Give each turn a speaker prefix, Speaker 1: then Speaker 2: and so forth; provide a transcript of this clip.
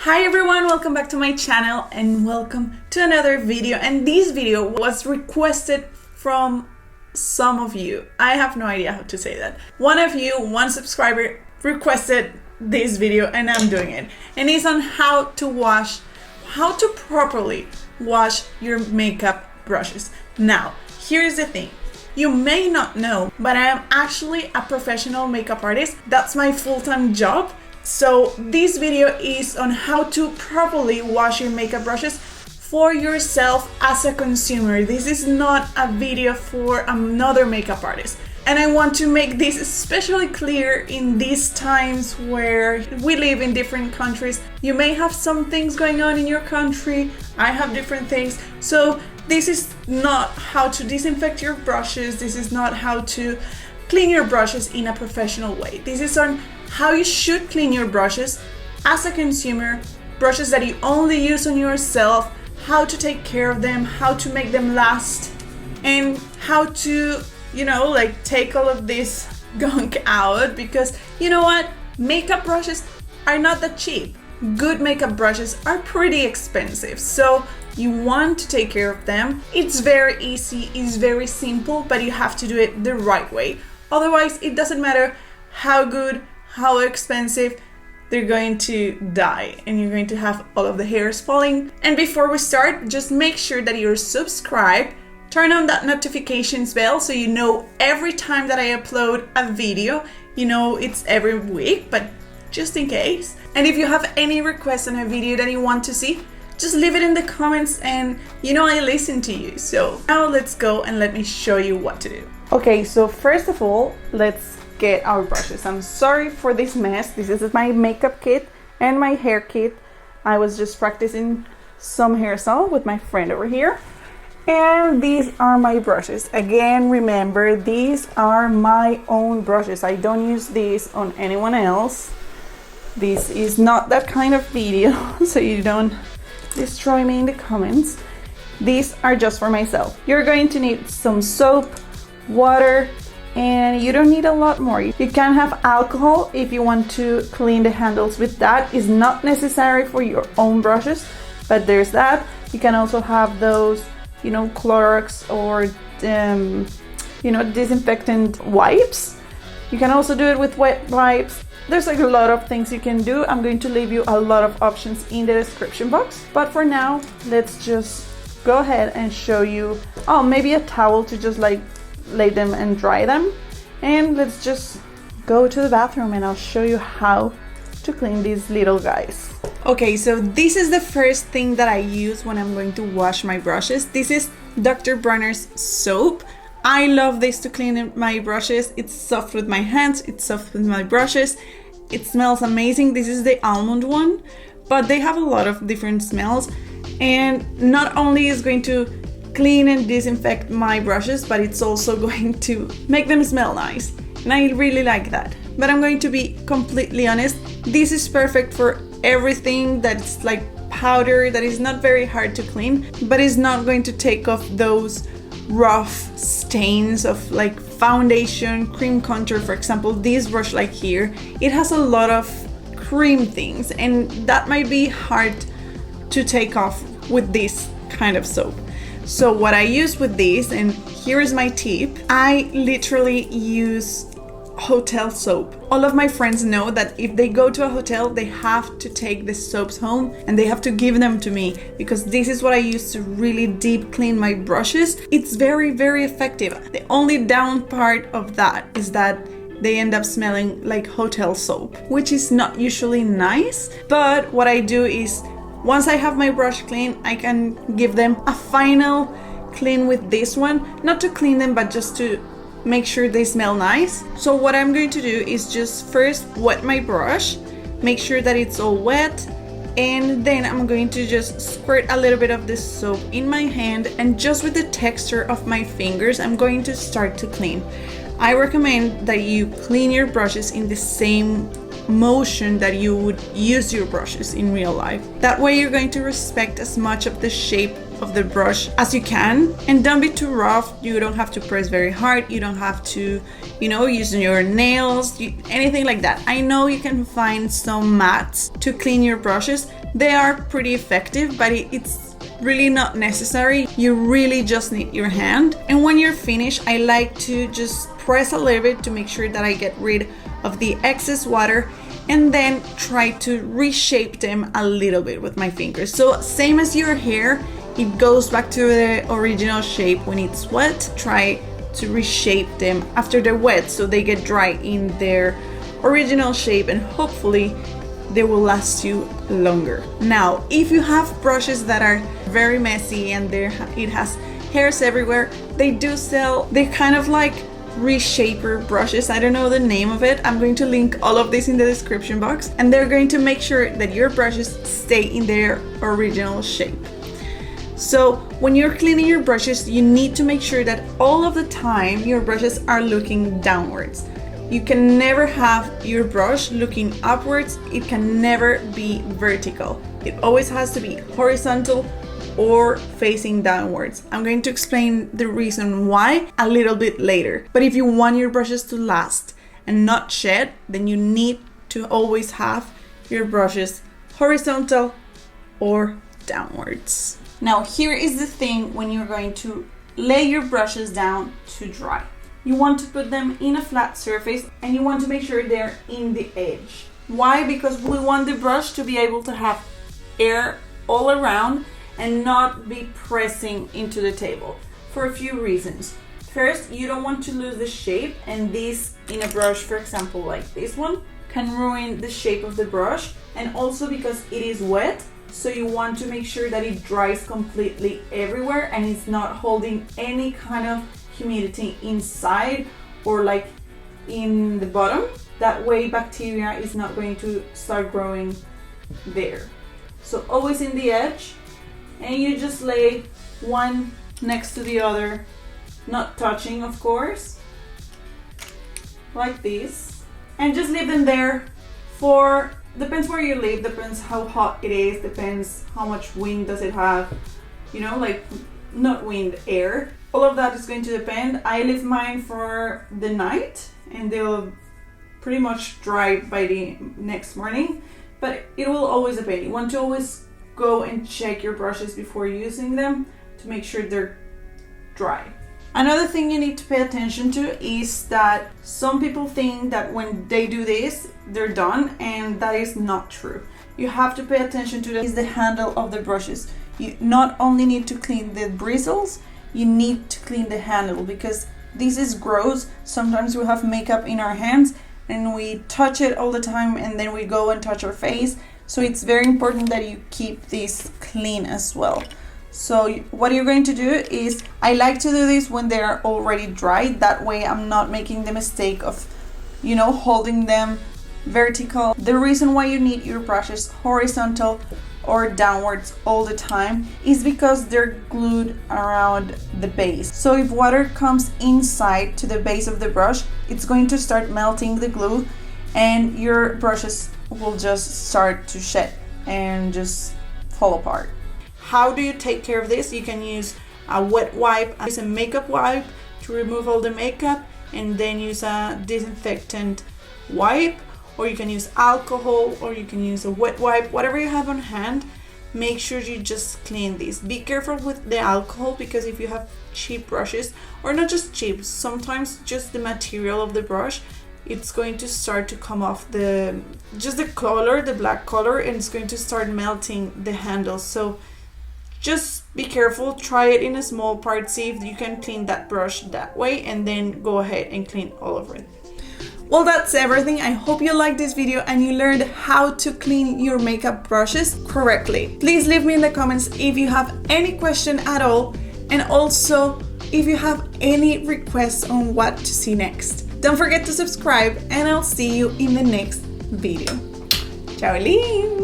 Speaker 1: Hi everyone, welcome back to my channel and welcome to another video. And this video was requested from some of you. I have no idea how to say that. One subscriber requested this video and I'm doing it. And it's on how to properly wash your makeup brushes. Now, here's the thing. You may not know, but I am actually a professional makeup artist. That's my full-time job. So this video is on how to properly wash your makeup brushes for yourself as a consumer. This is not a video for another makeup artist. And I want to make this especially clear in these times where we live in different countries. You may have some things going on in your country. I have different things. So this is not how to disinfect your brushes. This is not how to clean your brushes in a professional way. This is on how you should clean your brushes as a consumer, brushes that you only use on yourself, how to take care of them, how to make them last, and how to, take all of this gunk out, because you know what? Makeup brushes are not that cheap. Good makeup brushes are pretty expensive, so you want to take care of them. It's very easy, it's very simple, but you have to do it the right way. Otherwise, it doesn't matter how good, how expensive, they're going to die and you're going to have all of the hairs falling. And before we start, just make sure that you're subscribed, turn on that notifications bell so you know every time that I upload a video. You know it's every week, but just in case. And if you have any requests on a video that you want to see, just leave it in the comments and I listen to you. So now let's go and let me show you what to do. Okay, so first of all, let's get our brushes. I'm sorry for this mess. This is my makeup kit and my hair kit. I was just practicing some hairstyle with my friend over here. And these are my brushes. Again, remember, these are my own brushes. I don't use these on anyone else. This is not that kind of video, so you don't destroy me in the comments. These are just for myself. You're going to need some soap, water, and you don't need a lot more. You can have alcohol if you want to clean the handles with that. It's not necessary for your own brushes, but there's that. You can also have those, Clorox or disinfectant wipes. You can also do it with wet wipes. There's a lot of things you can do. I'm going to leave you a lot of options in the description box. But for now, let's just go ahead and show you, maybe a towel to just lay them and dry them. And let's just go to the bathroom and I'll show you how to clean these little guys. Okay, so this is the first thing that I use when I'm going to wash my brushes. This is Dr. Bronner's soap. I love this to clean my brushes. It's soft with my hands, it's soft with my brushes. It smells amazing. This is the almond one, but they have a lot of different smells. And not only is going to clean and disinfect my brushes, but it's also going to make them smell nice. And I really like that. But I'm going to be completely honest. This is perfect for everything that's like powder, that is not very hard to clean, but is not going to take off those rough stains of like foundation, cream contour. For example, this brush like here, it has a lot of cream things and that might be hard to take off with this kind of soap. So what I use with this, and here is my tip, I literally use hotel soap. All of my friends know that if they go to a hotel, they have to take the soaps home and they have to give them to me, because this is what I use to really deep clean my brushes. It's very, very effective. The only down part of that is that they end up smelling like hotel soap, which is not usually nice. But what I do is, once I have my brush clean, I can give them a final clean with this one. Not to clean them, but just to make sure they smell nice. So what I'm going to do is just first wet my brush, make sure that it's all wet, and then I'm going to just squirt a little bit of this soap in my hand, and just with the texture of my fingers, I'm going to start to clean. I recommend that you clean your brushes in the same motion that you would use your brushes in real life. That way you're going to respect as much of the shape of the brush as you can, and don't be too rough. You don't have to press very hard, you don't have to use your nails, anything like that. I know you can find some mats to clean your brushes, They are pretty effective, but it's really not necessary. You really just need your hand. And when you're finished, I like to just press a little bit to make sure that I get rid of the excess water, and then try to reshape them a little bit with my fingers. So same as your hair, it goes back to the original shape when it's wet. Try to reshape them after they're wet so they get dry in their original shape, and hopefully they will last you longer. Now, if you have brushes that are very messy and it has hairs everywhere, they're kind of like reshaper brushes. I don't know the name of it. I'm going to link all of this in the description box, and they're going to make sure that your brushes stay in their original shape. So when you're cleaning your brushes, you need to make sure that all of the time your brushes are looking downwards. You can never have your brush looking upwards. It can never be vertical. It always has to be horizontal or facing downwards. I'm going to explain the reason why a little bit later. But if you want your brushes to last and not shed, then you need to always have your brushes horizontal or downwards. Now, here is the thing when you're going to lay your brushes down to dry. You want to put them in a flat surface, and you want to make sure they're in the edge. Why? Because we want the brush to be able to have air all around and not be pressing into the table for a few reasons. First, you don't want to lose the shape, and this in a brush, for example, like this one, can ruin the shape of the brush, and also because it is wet, so you want to make sure that it dries completely everywhere and it's not holding any kind of humidity inside or like in the bottom. That way bacteria is not going to start growing there. So always in the edge, and you just lay one next to the other, not touching, of course, like this, and just leave them there for, depends where you live, depends how hot it is, depends how much wind does it have, you know, like not wind, air. All of that is going to depend. I leave mine for the night and they'll pretty much dry by the next morning, but it will always depend. You want to always go and check your brushes before using them to make sure they're dry. Another thing you need to pay attention to is that some people think that when they do this, they're done, and that is not true. You have to pay attention to the handle of the brushes. You not only need to clean the bristles, you need to clean the handle, because this is gross. Sometimes we have makeup in our hands and we touch it all the time, and then we go and touch our face. So it's very important that you keep this clean as well. So what you're going to do is, I like to do this when they are already dry. That way I'm not making the mistake of, you know, holding them vertical. The reason why you need your brushes horizontal or downwards all the time is because they're glued around the base. So if water comes inside to the base of the brush, it's going to start melting the glue, and your brushes will just start to shed and just fall apart. How do you take care of this? You can use a wet wipe, use a makeup wipe to remove all the makeup, and then use a disinfectant wipe, or you can use alcohol, or you can use a wet wipe, whatever you have on hand. Make sure you just clean this. Be careful with the alcohol, because if you have cheap brushes, or not just cheap, sometimes just the material of the brush, it's going to start to come off the color, the black color, and it's going to start melting the handle. So just be careful, try it in a small part, see if you can clean that brush that way, and then go ahead and clean all over it. Well, that's everything. I hope you liked this video and you learned how to clean your makeup brushes correctly. Please leave me in the comments if you have any question at all, and also if you have any requests on what to see next. Don't forget to subscribe, and I'll see you in the next video. Ciao, Lynn!